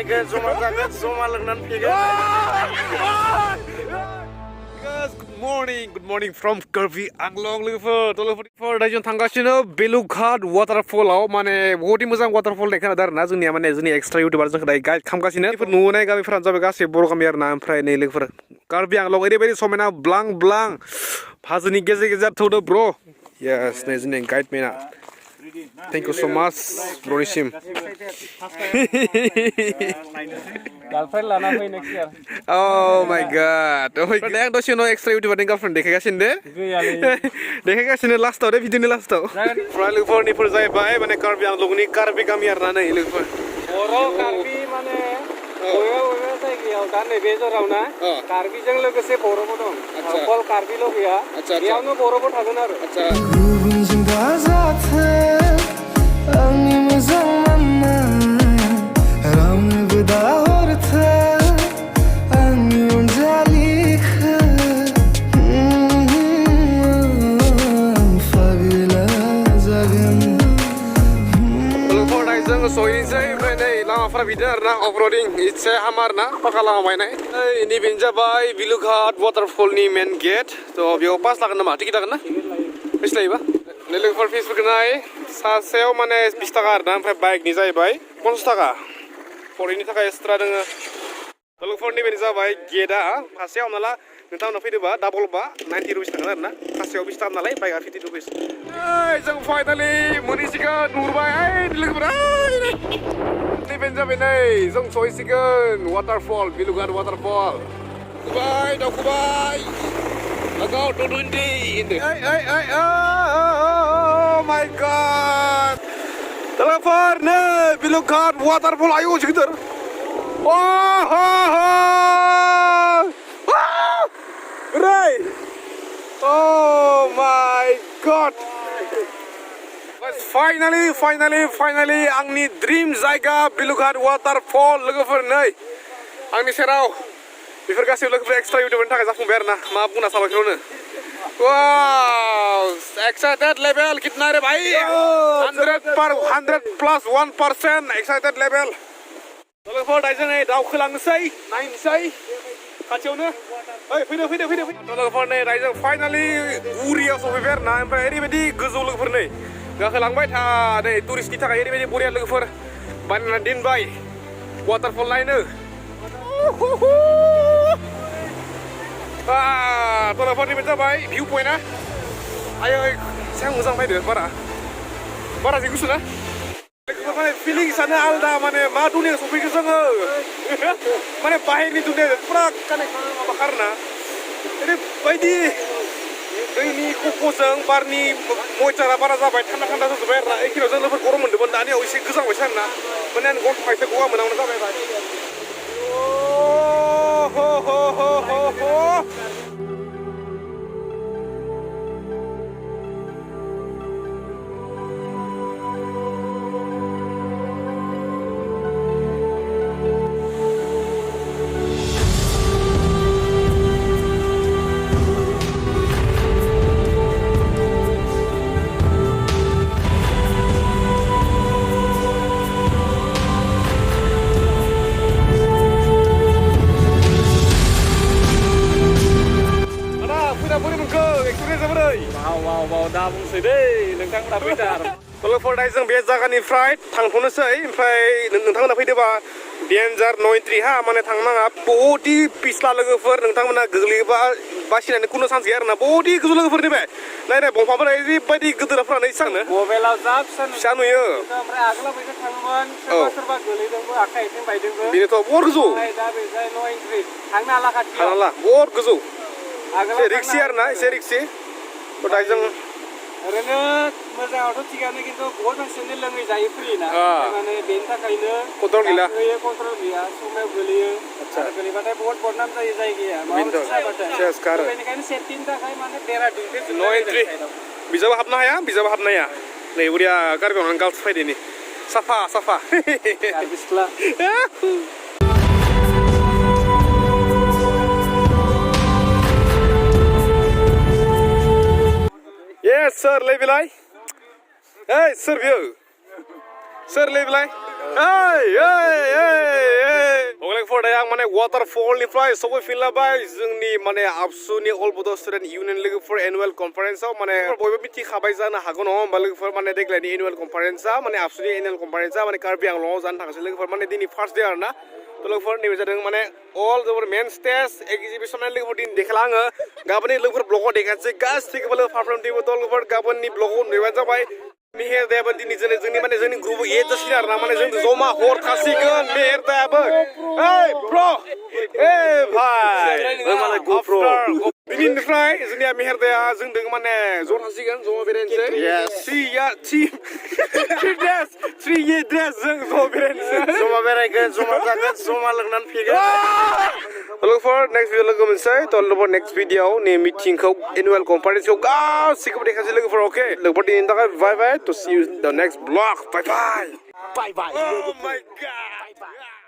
बेरायगोन जमा जागोन जमा लोंनानै फैगोन Good morning from Gwrbw Anglong लोगोफोर दा जों थांगासिनो Biluughat waterfallआव माने बहुद मोजां waterfall देखाय खोनादों आरोना जोंनिया माने जोंनि एक्सट्रा इउटिउबार जोंखौ दायो गाइड खालामगासिनो बेफोर नुनाय गामिफोरानो जाबाय गासै बर' गामि आरोना ओमफ्राय नै लोगोफोर Gwrbw Anglong ओरैबायदि समायना ब्लां ब्लां हाजोनि गेजेर गेजेर थौदो ब्र yes नै जोंनि गाइडमेना Thank you so much, Bronisim. Girlfriend lana fai next year. Oh my God. Oh my God. Yang dosi no extra YouTuber ni girlfriend dekhe gasin de. Dekhe gasin last tau de video ni last tau. From look for ni for jai bai mane Gwrbw Anglong ni Gwrbw kami arna nahi look for. Oro Gwrbw mane oya jai gaya dan ne bejo rauna. Gwrbw jeng logese boro bo dong. Kol Gwrbw lo gaya. Yang no boro bo thagon aru. Offroading it's hamarna pakala mainai ini benja bai Biluughat waterfall ni main gate to bio pas lagan nama tiket lagan na wis laiba neleng for Facebook nai sa seo mane 20 taka arna amfai bike ni jai bai 50 taka for ini taka extra dong neleng for ni benja bai gate a paseo nala nonton na faidoba double ba 90 rupees taka arna paseo 20 taka nalai bike 50 rupees jang finally munisika nur bai neleng for Benjamin, zong soy sigan waterfall, Biluughat waterfall. Goodbye, dah goodbye. Lagaw 220. Oh my God. Telepon ne Biluughat waterfall ayo sekitar. Right. Oh my God. Finally आंनि dream जायगा Biluughat waterfall लोगोफोर नै आंनि सेराव before गासैबो लोगोफोर extra इउटिउबरनि थाखाय जाफुंबाय आरोना मा बुंना साबायखरनो वाव एक्साइटेड लेवल कितना रे भाई 100 plus 1% एक्साइटेड लेवल लोगोफोर दायो नै दावखोलांनोसै नायनोसै खाथियावनो ओइ फैदो लोगोफोर नै दायो फाइनाली गुरियाव सफैबाय आरोना ओमफ्राय ओरैबायदि गोजौ लोगोफोर नै गाखोलांबाय था नै टुरिस्टनि थाखाय ओरैबायदि बरिया लोगोफोर बानायना दोनबाय वाटारफल नायनो टलाफोरनि बे जाबाय भिउ पइन्टआ आयै एसेबां मोजां फैदो बारा जि गुसु ना माने फिलिंसानो आलदा माने मा दुनिया सफैखो जोङो माने बाहेरनि दुनिया पुरा कानेक्ट माबाखा आरोना ओरैबायदि दैनि खफ'जों बारनि मयचारा बारा जाबाय थान्दा जाजोब्बाय आरोना एखेयाव जों लोगोफोर गरम मोन्दोंमोन दानियाव एसे गोजांबायसो आरोना माने आं गन्थं गवा मोनावनो जाबाय wow दा बुंसै दै नोंथांमोना फैथार लोगोफोर दायो जों बे जायगानिफ्राय थांथ'नोसै ओमफ्राय नोंथांमोना फैदोबा डेन्जार नो एन्ट्रि हा माने थांनाङा बहुद पिछला लोगोफोर नोंथांमोना गोग्लैयोबा बासिनानै खुनु चान्स गैया आरोना बहुद गोजौ लोगोफोर नैबे नायनाय बंफांफोरा ओरैबायदि गोदोराफोरानो इसांनो मबाइलाव जा फिसा नुयो ओमफ्राय आगोलाव फैसा थाङोमोन सोरबा गोलैदोंबो आखाइ आथिं बायदोंबो बेनोथ' बहुद गोजौ दा बे जाय नो एन्ट्रि थांनो हाला खाथियाव थांनो हाला बहुद गोजौ एसे रिक्सि आरोना एसे रिक्सि दायो जों ओरैनो मोजाङावथ' थिगानो खिन्थु बहुत मानसियानो लोङै जायो फ्रिना माने बेनि थाखायनो कन्ट्रल गैया समायाव गोलैयो आरो गोलैबाथाय बहुत बदनाम जायो जायगाया माबाबाथाय बेनिखायनो सेफटिनि थाखाय माने बेरा दुमथे नो एन्ट्रि बिजाबो हाबनो हाया नै बुरिया गारगावनानै गार्लस फायदेनि साफा गार्बिसख्ला Yes, sir, levilai. Hey, sir, view. Sir, levilai. Hey. लोगोफोर दा माने वाटारफलनिफ्राय सफैफिनलाबाय जोंनि माने आबसुनि अल बड' स्टुडेन्ट इउनियन लोगोफोर एनुवेल कनफारेन्सआव माने बयबो मिथिखाबाय जानो हागौ नङा होमबा लोगोफोर माने देग्लायनि एनुवेल कनफारेन्सआ माने आबसुनि एनुवेल कनफारेन्सआ माने कार्बि आंलंआव जानो थांगासिनो लोगोफोर माने दिनै फार्स्ट डे आरोना लोगोफोर नैबे जादों माने अल जोबोर मेन स्टेज एक्जिबिसन लोगोफोर दिनै देखायला आङो गाबोननि लोगोफोर ब्लगाव देखायनोसै गासैखौबो लोगो फारफ्रोमथिंबो लोगोफोर गाबोननि ब्लगाव नुबानो जाबाय मेहेर दायाबो दिनै जोंनि माने जोंनि ग्रुप एड जासिगोन आरोना माने जों जमा हर थासिगोन मेहेर दायाबो ओइ ब्र ए भाइ माने गप्र बिनिफ्राय जोंनिया मेहेर दाया जोंदों माने ज' थासिगोन जमा बेरायनोसै थ्रि ड्रेस जों ज' बेरायनोसै जमा बेरायगोन जमा जागोन जमा लोंनानै फैगोन लोगोफोर नेक्स्ट भिडिअ लोगो मोनसै थ' लोगोफोर नेक्स्ट भिडिअआव नै मिटिंखौ एनुवेल कनफारेन्सखौ गासैखौबो देखायसै लोगोफोर अके लोगोफोर दिनैनि थाखाय bye bye to see you in the next vlog. Bye bye. Bye bye. Oh my god. Bye bye.